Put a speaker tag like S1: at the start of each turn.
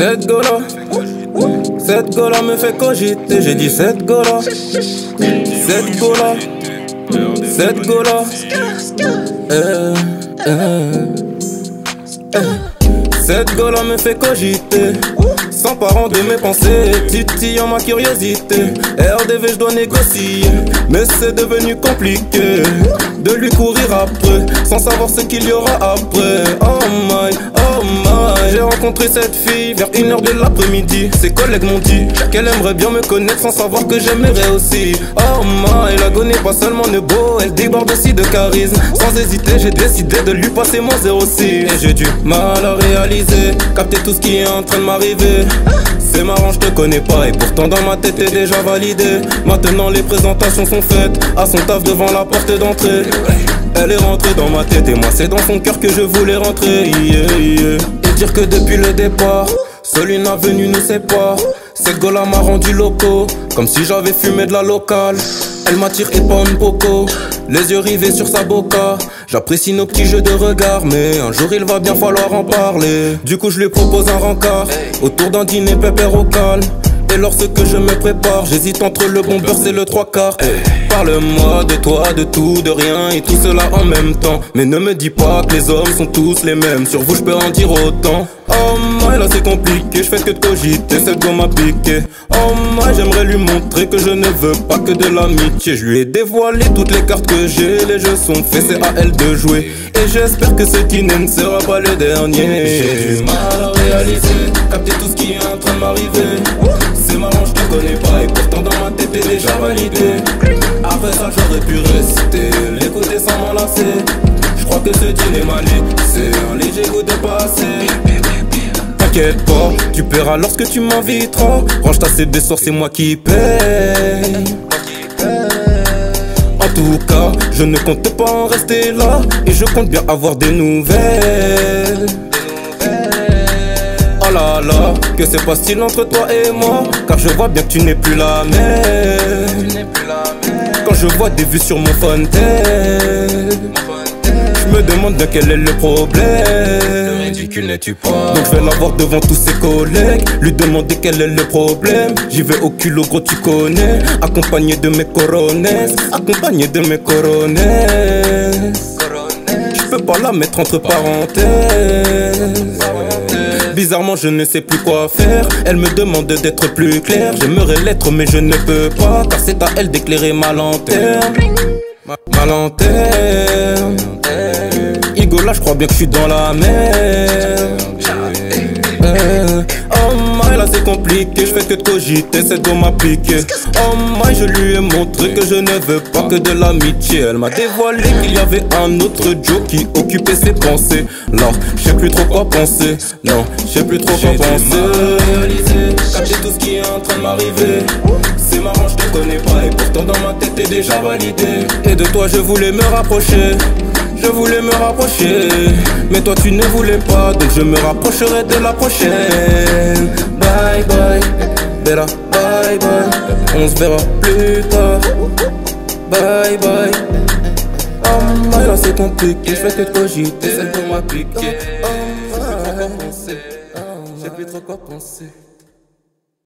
S1: Cette go-là me fait cogiter. J'ai dit cette go-là. Cette go-là. Cette go-là. Cette go-là me fait cogiter. Sans parents de mes pensées, titillant ma curiosité. RDV je dois négocier, mais c'est devenu compliqué de lui courir après, sans savoir ce qu'il y aura après. Oh my, j'ai rencontré cette fille vers 1h de l'après-midi. Ses collègues m'ont dit qu'elle aimerait bien me connaître sans savoir que j'aimerais aussi. Oh my, la go n'est pas seulement ne beau, elle déborde aussi de charisme. Sans hésiter j'ai décidé de lui passer mon 06. Et j'ai du mal à réaliser, capter tout ce qui est en train de m'arriver. C'est marrant, je te connais pas et pourtant dans ma tête t'es déjà validé. Maintenant les présentations sont faites, à son taf devant la porte d'entrée. Elle est rentrée dans ma tête et moi c'est dans son cœur que je voulais rentrer. Et dire que depuis le départ, seule une avenue nous sépare. Cette go-là m'a rendu loco, comme si j'avais fumé de la locale. Elle m'attire et pas une poco, les yeux rivés sur sa boca. J'apprécie nos petits jeux de regard, mais un jour il va bien falloir en parler. Du coup je lui propose un rencard, autour d'un dîner pépère au calme. Et lorsque je me prépare, j'hésite entre le bon beurre et le 3/4. Parle-moi de toi, de tout, de rien et tout cela en même temps. Mais ne me dis pas que les hommes sont tous les mêmes, sur vous je peux en dire autant. Oh my, là c'est compliqué, je fais que de cogiter, cette go m'a piqué. Oh my, j'aimerais lui montrer que je ne veux pas que de l'amitié. Je lui ai dévoilé toutes les cartes que j'ai, les jeux sont faits, c'est à elle de jouer. Et j'espère que ce dîner ne sera pas le dernier. J'ai du mal à réaliser, capter tout ce qui est en train de m'arriver. C'est marrant, je te connais pas et pourtant dans ma tête t'es déjà validé. Après ça j'aurais pu rester, l'écouter sans m'enlacer. Je crois que ce dîner m'a laissé un léger goût de passé. T'inquiète pas, tu paieras lorsque tu m'inviteras. Range ta CB soir, c'est moi qui paye. En tout cas, je ne compte pas en rester là et je compte bien avoir des nouvelles. Oh là là, que se passe-t-il entre toi et moi? Car je vois bien que tu n'es plus la même. Quand je vois des vues sur mon Fontaine, je me demande bien quel est le problème. Ridicule n'es-tu pas? Donc je vais la voir devant tous ses collègues, lui demander quel est le problème. J'y vais au culot gros tu connais, accompagné de mes coronesses. Accompagné de mes coronesses. Je peux pas la mettre entre parenthèses. Bizarrement je ne sais plus quoi faire. Elle me demande d'être plus clair. J'aimerais l'être mais je ne peux pas, car c'est à elle d'éclairer ma lanterne. Ma lanterne. Igo là je crois bien que je suis dans la merde. Oh my, là c'est compliqué, je fais que de cogiter, cette go m'a piqué. Oh my, je lui ai montré que je ne veux pas que de l'amitié. Elle m'a dévoilé qu'il y avait un autre Joe qui occupait ses pensées. Là, je sais plus trop quoi penser. Non, je sais plus trop quoi penser. Capter tout ce qui est en train de m'arriver. C'est marrant, je te connais pas et pourtant dans ma tête t'es déjà validé. Et de toi je voulais me rapprocher. Je voulais me rapprocher, mais toi tu ne voulais pas, donc je me rapprocherai de la prochaine. Bye bye, Bella, bye bye, on se verra plus tard. Bye bye. Oh my, là c'est compliqué, je fais que de cogiter, celle qu'on m'a piqué. Oh my, j'ai plus trop quoi penser.